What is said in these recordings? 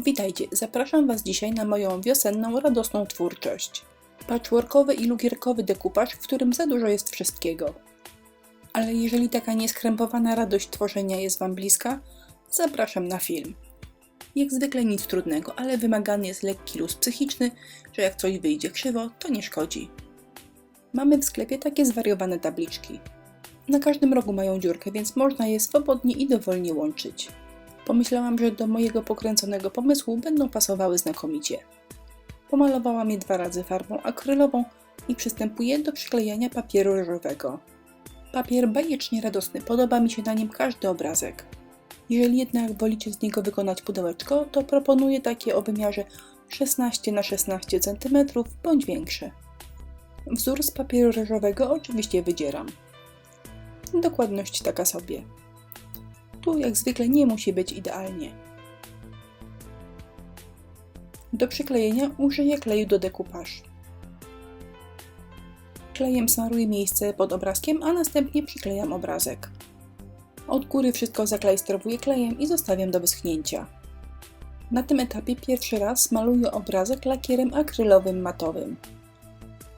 Witajcie, zapraszam Was dzisiaj na moją wiosenną, radosną twórczość. Patchworkowy i lukierkowy dekupaż, w którym za dużo jest wszystkiego. Ale jeżeli taka nieskrępowana radość tworzenia jest Wam bliska, zapraszam na film. Jak zwykle nic trudnego, ale wymagany jest lekki luz psychiczny, że jak coś wyjdzie krzywo, to nie szkodzi. Mamy w sklepie takie zwariowane tabliczki. Na każdym rogu mają dziurkę, więc można je swobodnie i dowolnie łączyć. Pomyślałam, że do mojego pokręconego pomysłu będą pasowały znakomicie. Pomalowałam je 2 razy farbą akrylową i przystępuję do przyklejania papieru ryżowego. Papier bajecznie radosny, podoba mi się na nim każdy obrazek. Jeżeli jednak wolicie z niego wykonać pudełeczko, to proponuję takie o wymiarze 16 na 16 cm bądź większe. Wzór z papieru ryżowego oczywiście wydzieram. Dokładność taka sobie. Tu jak zwykle nie musi być idealnie. Do przyklejenia użyję kleju do dekupaż. Klejem smaruję miejsce pod obrazkiem, a następnie przyklejam obrazek. Od góry wszystko zaklejstrowuję klejem i zostawiam do wyschnięcia. Na tym etapie pierwszy raz maluję obrazek lakierem akrylowym matowym.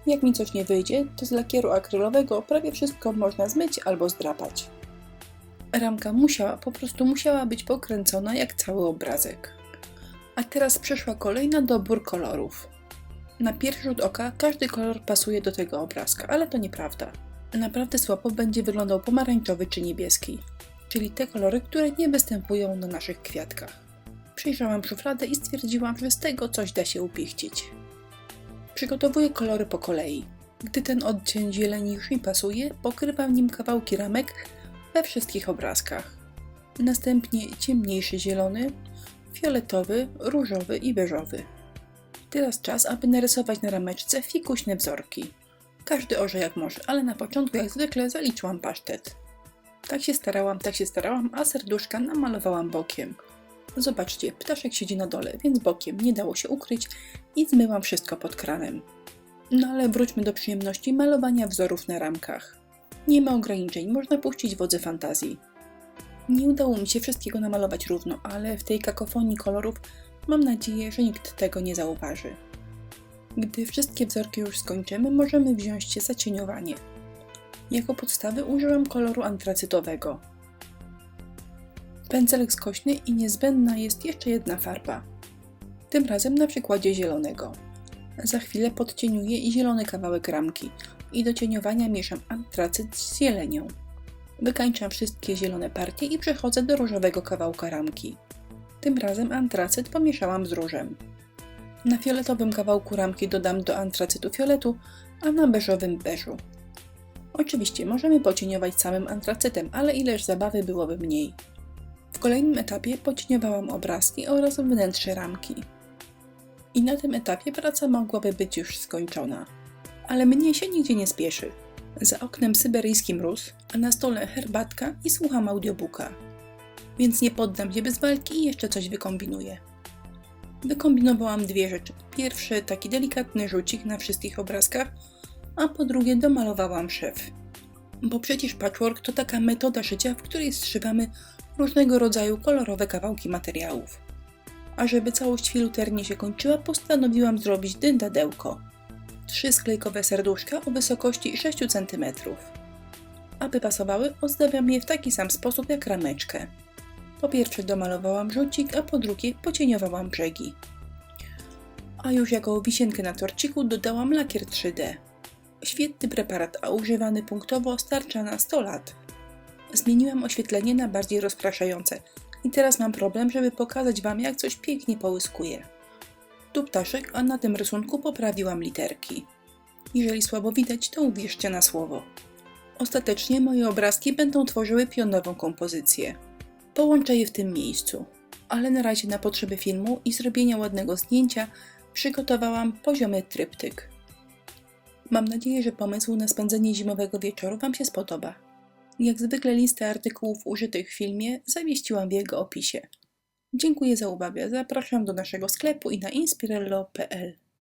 Jak mi coś nie wyjdzie, to z lakieru akrylowego prawie wszystko można zmyć albo zdrapać. Ramka po prostu musiała być pokręcona jak cały obrazek. A teraz przyszła kolej na dobór kolorów. Na pierwszy rzut oka każdy kolor pasuje do tego obrazka, ale to nieprawda. Naprawdę słabo będzie wyglądał pomarańczowy czy niebieski, czyli te kolory, które nie występują na naszych kwiatkach. Przyjrzałam szufladę i stwierdziłam, że z tego coś da się upichcić. Przygotowuję kolory po kolei. Gdy ten odcień zieleni już mi pasuje, pokrywam nim kawałki ramek we wszystkich obrazkach. Następnie ciemniejszy zielony, fioletowy, różowy i beżowy. Teraz czas, aby narysować na rameczce fikuśne wzorki. Każdy orze jak może, ale na początku jak zwykle zaliczyłam pasztet. Tak się starałam, a serduszka namalowałam bokiem. Zobaczcie, ptaszek siedzi na dole, więc bokiem nie dało się ukryć i zmyłam wszystko pod kranem. No ale wróćmy do przyjemności malowania wzorów na ramkach. Nie ma ograniczeń, można puścić wodze fantazji. Nie udało mi się wszystkiego namalować równo, ale w tej kakofonii kolorów mam nadzieję, że nikt tego nie zauważy. Gdy wszystkie wzorki już skończymy, możemy wziąć się za cieniowanie. Jako podstawy użyłam koloru antracytowego. Pędzelek skośny i niezbędna jest jeszcze jedna farba. Tym razem na przykładzie zielonego. Za chwilę podcieniuję zielony kawałek ramki i do cieniowania mieszam antracyt z zielenią. Wykańczam wszystkie zielone partie i przechodzę do różowego kawałka ramki. Tym razem antracyt pomieszałam z różem. Na fioletowym kawałku ramki dodam do antracytu fioletu, a na beżowym beżu. Oczywiście możemy pocieniować samym antracytem, ale ileż zabawy byłoby mniej. W kolejnym etapie pocieniowałam obrazki oraz wnętrze ramki. I na tym etapie praca mogłaby być już skończona. Ale mnie się nigdzie nie spieszy. Za oknem syberyjski mróz, a na stole herbatka i słucham audiobooka. Więc nie poddam się bez walki i jeszcze coś wykombinuję. Wykombinowałam 2 rzeczy. Pierwszy taki delikatny rzucik na wszystkich obrazkach, a po drugie domalowałam szef. Bo przecież patchwork to taka metoda szycia, w której zszywamy różnego rodzaju kolorowe kawałki materiałów. A żeby całość filuternie się kończyła, postanowiłam zrobić dyndadełko. 3 sklejkowe serduszka o wysokości 6 cm. Aby pasowały, ozdabiam je w taki sam sposób jak rameczkę. Po pierwsze domalowałam rzucik, a po drugie pocieniowałam brzegi. A już jako wisienkę na torciku dodałam lakier 3D. Świetny preparat, a używany punktowo starcza na 100 lat. Zmieniłam oświetlenie na bardziej rozpraszające i teraz mam problem, żeby pokazać Wam, jak coś pięknie połyskuje. Tu ptaszek, a na tym rysunku poprawiłam literki. Jeżeli słabo widać, to uwierzcie na słowo. Ostatecznie moje obrazki będą tworzyły pionową kompozycję. Połączę je w tym miejscu, ale na razie na potrzeby filmu i zrobienia ładnego zdjęcia przygotowałam poziomy tryptyk. Mam nadzieję, że pomysł na spędzenie zimowego wieczoru Wam się spodoba. Jak zwykle listę artykułów użytych w filmie zamieściłam w jego opisie. Dziękuję za uwagę, zapraszam do naszego sklepu i na inspirello.pl.